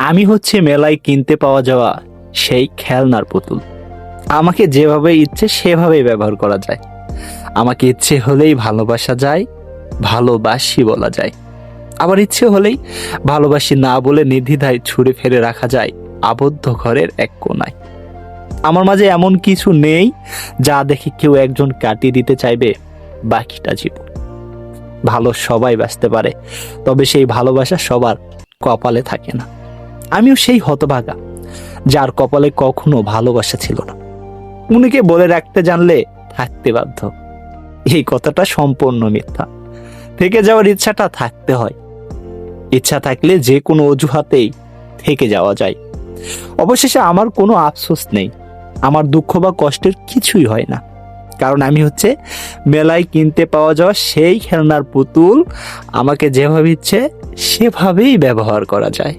আমি হচ্ছে মেলায় কিনতে পাওয়া যাওয়া সেই খেলনার পুতুল। আমাকে যেভাবে ইচ্ছে সেভাবেই ব্যবহার করা যায়। আমাকে ইচ্ছে হলেই ভালোবাসা যায়, ভালোবাসি বলা যায়। আবার ইচ্ছে হলেই ভালোবাসি না বলে নির্দ্বিধায় ছুঁড়ে ফেলে রাখা যায় আবদ্ধ ঘরের এক কোণায়। আমার মাঝে এমন কিছু নেই যা দেখে কেউ একজন কাটিয়ে দিতে চাইবে বাকিটা জীবন। ভালো সবাই বাঁচতে পারে, তবে সেই ভালোবাসা সবার কপালে থাকে না। আমিও সেই হতভাগা যার কপালে কখনো ভালোবাসা ছিল না। উনিকে বলে রাখতে জানলে থাকতে বাধ্য। এই কথাটা সম্পূর্ণ মিথ্যা। থেকে যাওয়ার ইচ্ছাটা থাকতে হয়। ইচ্ছা থাকলে যে কোনো অজুহাতেই থেকে যাওয়া যায়। অবশেষে আমার কোনো আফসোস নেই, আমার দুঃখ বা কষ্টের কিছুই হয় না, কারণ আমি হচ্ছে মেলায় কিনতে পাওয়া যাওয়া সেই খেলনার পুতুল। আমাকে যেভাবে ইচ্ছে সেভাবেই ব্যবহার করা যায়।